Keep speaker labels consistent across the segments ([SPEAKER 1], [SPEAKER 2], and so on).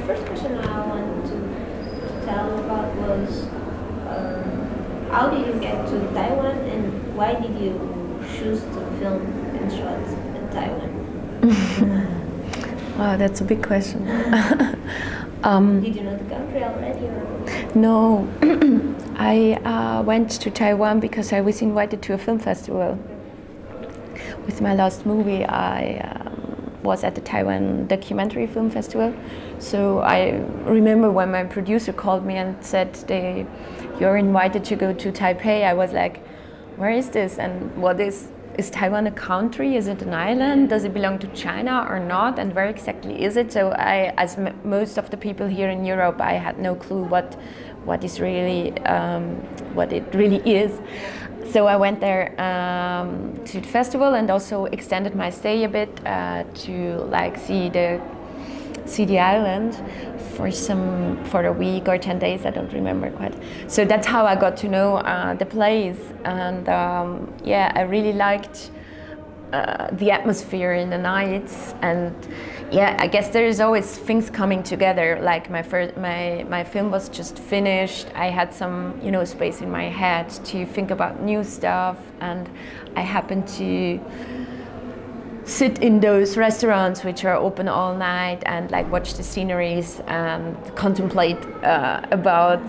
[SPEAKER 1] first question I wanted to tell about was how did you get to Taiwan and why did you choose to film and shot in Taiwan?
[SPEAKER 2] Wow, that's a big question.
[SPEAKER 1] Did you know the country already? Or?
[SPEAKER 2] No, I went to Taiwan because I was invited to a film festival. With my last movie, I was at the Taiwan Documentary Film Festival. So I remember when my producer called me and said, "You're invited to go to Taipei." I was like, "Where is this? And what is Taiwan a country? Is it an island? Does it belong to China or not? And where exactly is it?" So I, as most of the people here in Europe, I had no clue what is really what it really is. So I went there to the festival and also extended my stay a bit to like see the island for a week or 10 days. I don't remember quite. So that's how I got to know the place, and yeah, I really liked the atmosphere in the nights, and yeah, I guess there is always things coming together. Like my film was just finished. I had some space in my head to think about new stuff, and I happened to sit in those restaurants which are open all night and like watch the sceneries and contemplate about.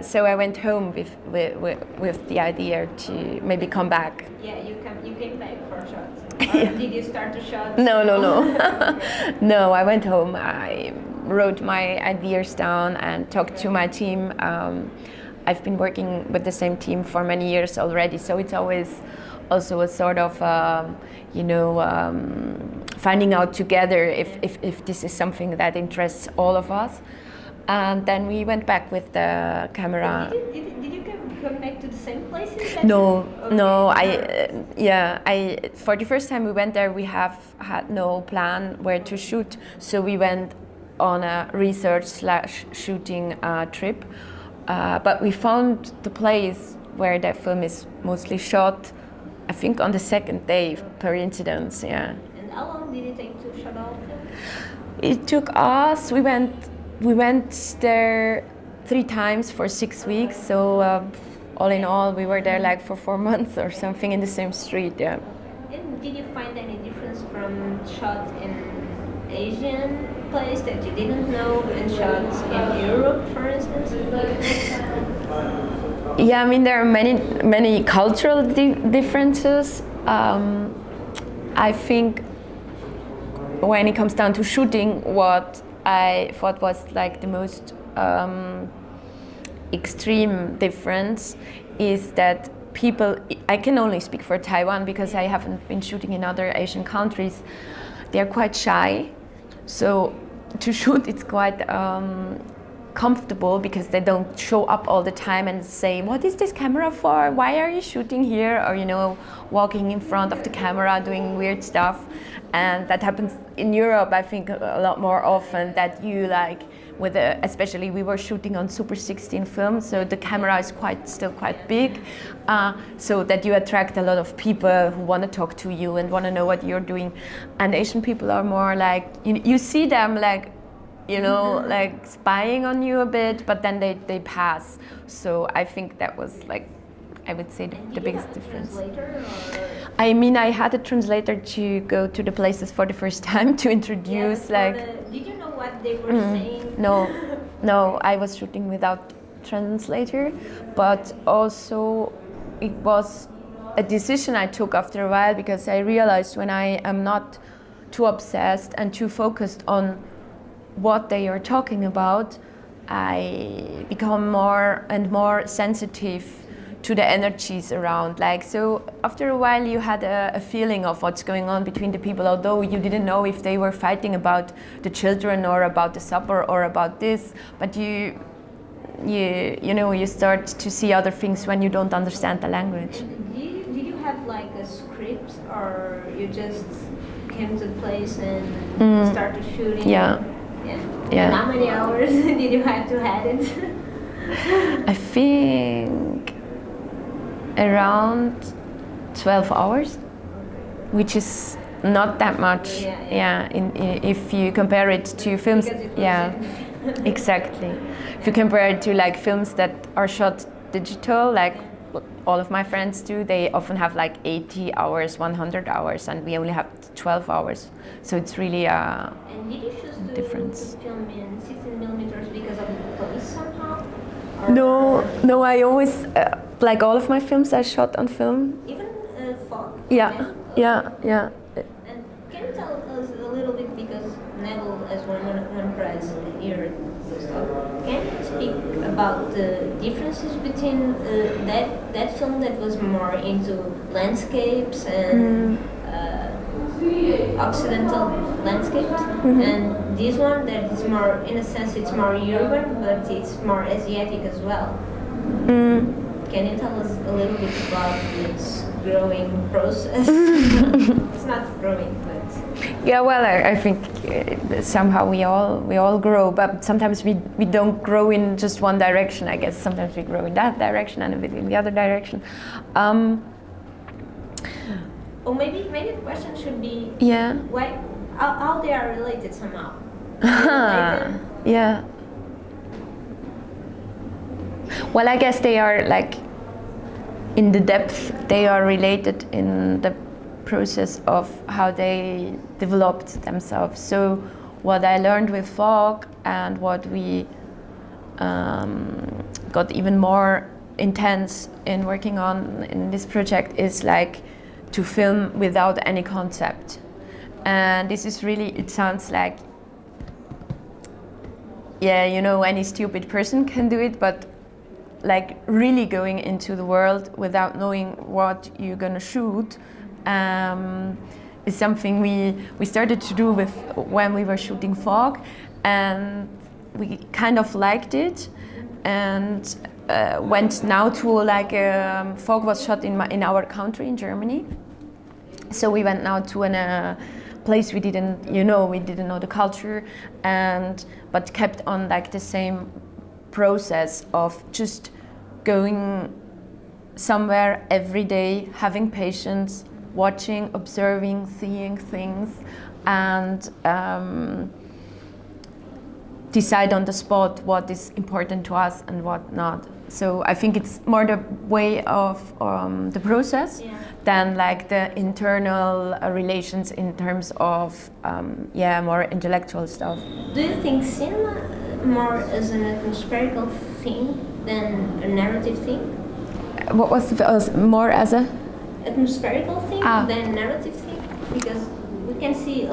[SPEAKER 2] So I went home with the idea to maybe come back.
[SPEAKER 1] Yeah, you came back for a shot. Did you start the shot?
[SPEAKER 2] No. No, I went home. I wrote my ideas down and talked to my team. I've been working with the same team for many years already, so it's always also a sort of finding out together if this is something that interests all of us. And then we went back with the camera.
[SPEAKER 1] Did you come back to the same places?
[SPEAKER 2] No. For the first time we went there, we had no plan where to shoot, so we went on a research/shooting trip. But we found the place where that film is mostly shot, I think on the second day, per incident, yeah.
[SPEAKER 1] And how long did it take to shut all of them?
[SPEAKER 2] It took us, we went there 3 times for 6 weeks, so all in all, we were there like for 4 months or something in the same street, yeah.
[SPEAKER 1] And did you find any difference from shot in Asian place that you didn't know and shot in Europe, for instance?
[SPEAKER 2] Yeah, I mean there are many cultural differences. I think when it comes down to shooting, what I thought was like the most extreme difference is that people, I can only speak for Taiwan because I haven't been shooting in other Asian countries, they're quite shy. So to shoot it's quite comfortable because they don't show up all the time and say, "What is this camera for? Why are you shooting here?" Or walking in front of the camera doing weird stuff. And that happens in Europe, I think, a lot more often, that you especially we were shooting on Super 16 film, so the camera is still quite big, so that you attract a lot of people who want to talk to you and want to know what you're doing. And Asian people are more like, you see them like spying on you a bit, but then they pass. So I think that was I would say the biggest difference. I mean, I had a translator to go to the places for the first time to introduce
[SPEAKER 1] did you know what they were saying?
[SPEAKER 2] No, I was shooting without translator, but also it was a decision I took after a while, because I realized when I am not too obsessed and too focused on what they are talking about, I become more and more sensitive to the energies around. So after a while you had a feeling of what's going on between the people, although you didn't know if they were fighting about the children or about the supper or about this, but you start to see other things when you don't understand the language.
[SPEAKER 1] Did you have a script, or you just came to the place and started shooting?
[SPEAKER 2] Yeah.
[SPEAKER 1] And how many hours did you have to have it?
[SPEAKER 2] I think around 12 hours, which is not that much.
[SPEAKER 1] Yeah.
[SPEAKER 2] If you compare it to films,
[SPEAKER 1] Because it was
[SPEAKER 2] yeah, exactly. If you compare it to like films that are shot digital, like all of my friends do, they often have like 80 hours, 100 hours, and we only have 12 hours. So it's really
[SPEAKER 1] And did you choose to
[SPEAKER 2] difference.
[SPEAKER 1] film in 16 millimeters because of the police somehow?
[SPEAKER 2] No, I always like all of my films I shot on film.
[SPEAKER 1] Even fog?
[SPEAKER 2] Yeah.
[SPEAKER 1] And can you tell us a little bit, because Neville has one prize here, so can you speak about the differences between that film that was more into landscapes and Occidental landscapes, and this one that is more, in a sense, it's more urban, but it's more Asiatic as well. Can you tell us a little bit about this growing process? It's not growing, but
[SPEAKER 2] Yeah, well, I think somehow we all grow, but sometimes we don't grow in just one direction. I guess sometimes we grow in that direction and a bit in the other direction.
[SPEAKER 1] or maybe the question should be
[SPEAKER 2] Yeah.
[SPEAKER 1] why, how they are related somehow. Related?
[SPEAKER 2] Yeah. Well, I guess they are like in the depth. They are related in the process of how they developed themselves. So what I learned with fog and what we got even more intense in working on in this project is like to film without any concept. And this is really, it sounds like, yeah, you know, any stupid person can do it, but like really going into the world without knowing what you're gonna shoot is something we started to do with when we were shooting fog, and we kind of liked it, and went now to like fog was shot in our country in Germany, so we went now to a place we didn't know the culture, but kept on like the same process of just going somewhere every day, having patience, watching, observing, seeing things, and decide on the spot what is important to us and what not. So I think it's more the way of the process than like the internal relations in terms of more intellectual stuff.
[SPEAKER 1] Do you think cinema more as an atmospherical thing than a narrative thing?
[SPEAKER 2] What was more as a
[SPEAKER 1] atmospherical thing than narrative thing? Because we can see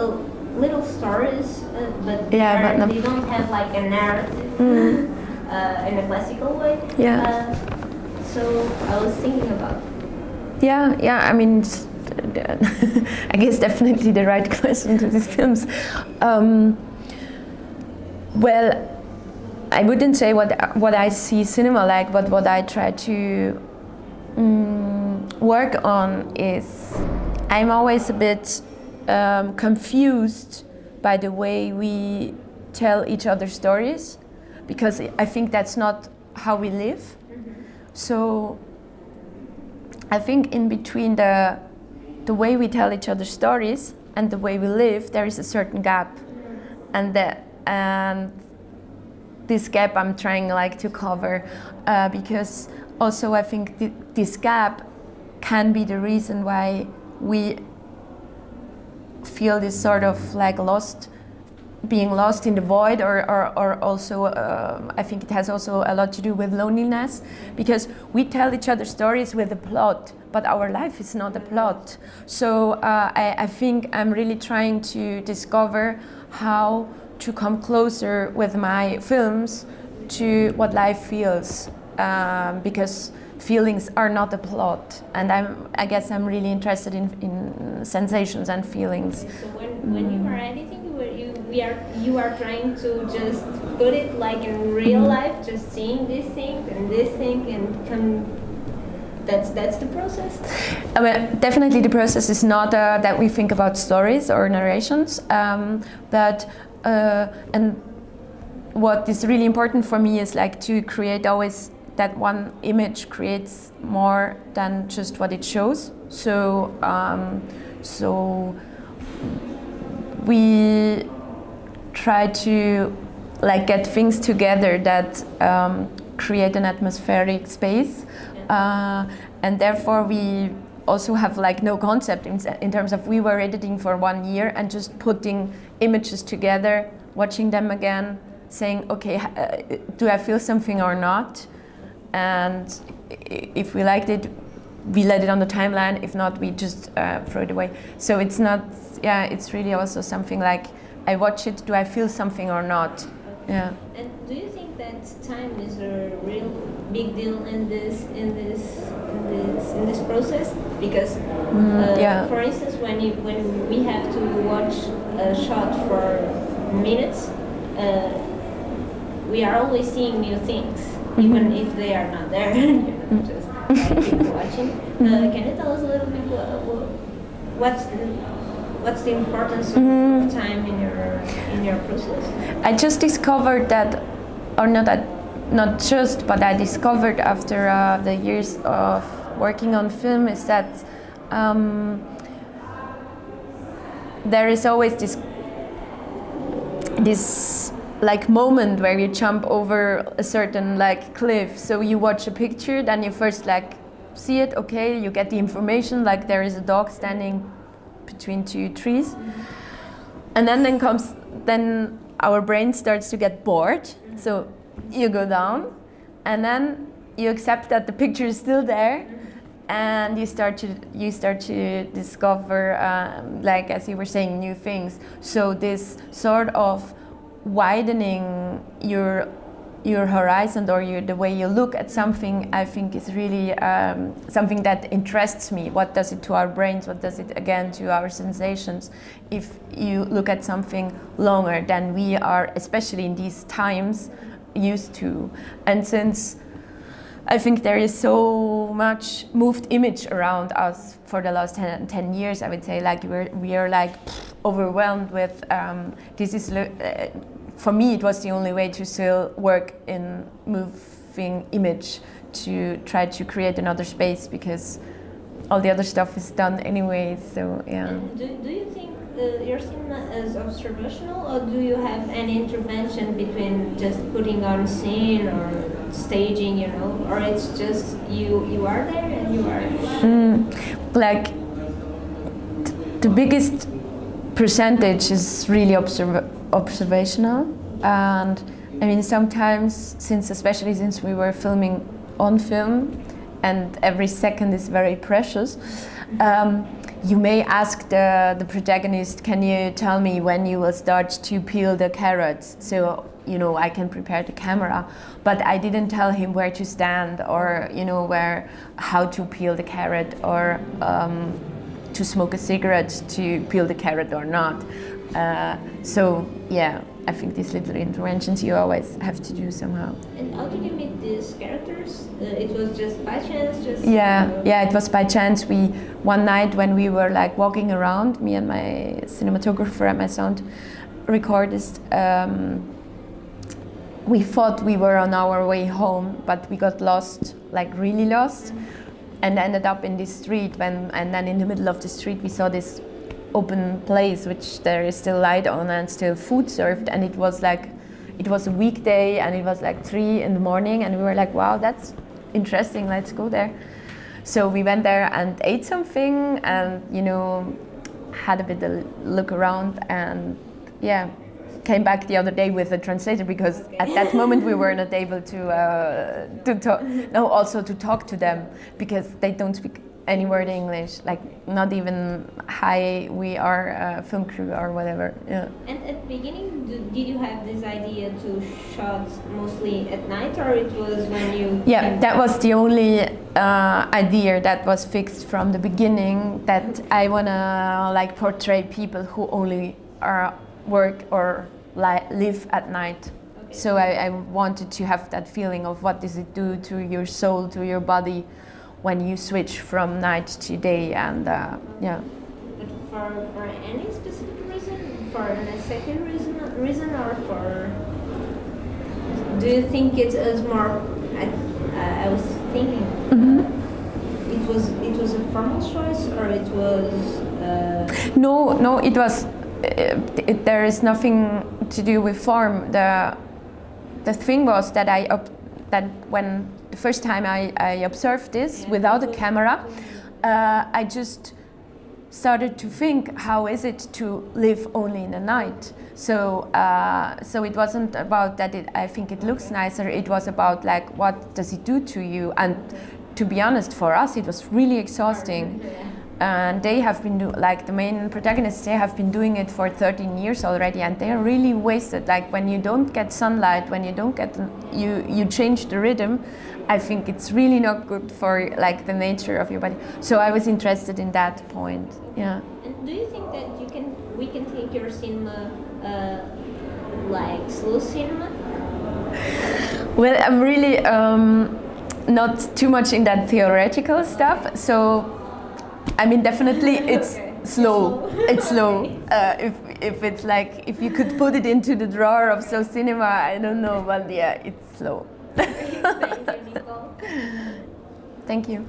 [SPEAKER 1] little stories, but they don't have like a narrative in a classical way. So I was thinking about.
[SPEAKER 2] I mean, I guess definitely the right question to these films. Well, I wouldn't say what I see cinema like, but what I try to work on is I'm always a bit confused by the way we tell each other stories, because I think that's not how we live. So I think in between the way we tell each other stories and the way we live, there is a certain gap, and this gap I'm trying like to cover, because also I think this gap can be the reason why we feel this sort of like being lost in the void, or also I think it has also a lot to do with loneliness, because we tell each other stories with a plot, but our life is not a plot. So I think I'm really trying to discover how to come closer with my films to what life feels, because feelings are not a plot, and I guess I'm really interested in sensations and feelings.
[SPEAKER 1] So when you are editing, you are trying to just put it like in real life, just seeing this thing and come. That's the process.
[SPEAKER 2] I mean, definitely the process is not that we think about stories or narrations, but and what is really important for me is like to create always that one image creates more than just what it shows. So we try to like get things together that create an atmospheric space, and therefore we also have like no concept in terms of we were editing for 1 year and just putting images together, watching them again, saying, okay, do I feel something or not? And if we liked it, we let it on the timeline. If not, we just throw it away. So it's not, yeah, it's really also something like, I watch it, do I feel something or not? Yeah.
[SPEAKER 1] And do you think that time is a real big deal in this process? Because,
[SPEAKER 2] yeah.
[SPEAKER 1] for instance, when we have to watch a shot for minutes, we are always seeing new things, even if they are not there. Just like watching. Can you tell us a little bit what's the importance of time in your process?
[SPEAKER 2] I just discovered that, or not just, but I discovered after the years of working on film is that there is always this like moment where you jump over a certain like cliff. So you watch a picture, then you first like see it, okay, you get the information like there is a dog standing between two trees, and then our brain starts to get bored. So you go down, and then you accept that the picture is still there, and you start to discover, like as you were saying, new things. So this sort of widening your horizon or the way you look at something, I think is really something that interests me. What does it to our brains? What does it again to our sensations? If you look at something longer than we are, especially in these times, used to. And since I think there is so much moved image around us for the last 10 years, I would say, like we are like overwhelmed with this is for me it was the only way to still work in moving image, to try to create another space, because all the other stuff is done anyway. So yeah.
[SPEAKER 1] And do you think your cinema is observational, or do you have any intervention between just putting on scene or staging, you know, or it's just you are there and you are
[SPEAKER 2] like the biggest percentage is really observational. And I mean, sometimes, especially since we were filming on film and every second is very precious, you may ask the protagonist, can you tell me when you will start to peel the carrots, so you know I can prepare the camera. But I didn't tell him where to stand, or you know how to peel the carrot, or to smoke a cigarette to peel the carrot or not. So yeah, I think these little interventions you always have to do somehow.
[SPEAKER 1] And how did you meet these characters? It was just by chance?
[SPEAKER 2] Yeah, it was by chance. One night when we were like walking around, me and my cinematographer and my sound recordist, we thought we were on our way home, but we got lost, like really lost, and ended up in this street. And then in the middle of the street we saw this open place which there is still light on and still food served, and it was a weekday and it was like 3 in the morning, and we were like, wow, that's interesting, let's go there. So we went there and ate something, and you know, had a bit of look around, and yeah, came back the other day with a translator, because at that moment we were not able to talk. No, also to talk to them, because they don't speak any word English, like not even hi, we are a film crew or whatever. Yeah.
[SPEAKER 1] And at the beginning, did you have this idea to shot mostly at night, or it was when you?
[SPEAKER 2] Yeah, that was the only idea that was fixed from the beginning, that I wanna like portray people who only work or live at night. Okay. So I wanted to have that feeling of what does it do to your soul, to your body, when you switch from night to day, and yeah.
[SPEAKER 1] But for any specific reason, for a second reason, or for, do you think it is more? I was thinking, it was a formal choice, or it was
[SPEAKER 2] No, it was. There is nothing to do with form. The thing was that that when the first time I observed this without a camera, I just started to think, how is it to live only in the night? So it wasn't about that. I think it looks nicer. It was about like, what does it do to you? And to be honest, for us, it was really exhausting. And they have been like the main protagonists. They have been doing it for 13 years already, and they are really wasted. Like when you don't get sunlight, when you don't get you change the rhythm. I think it's really not good for like the nature of your body. So I was interested in that point. Yeah.
[SPEAKER 1] And do you think that we can take your cinema like slow cinema?
[SPEAKER 2] Well, I'm really not too much in that theoretical stuff. So, I mean, definitely it's slow. It's slow. If it's like, if you could put it into the drawer of slow cinema, I don't know, but yeah, it's slow.
[SPEAKER 1] Thank you, Nicole.
[SPEAKER 2] Thank you.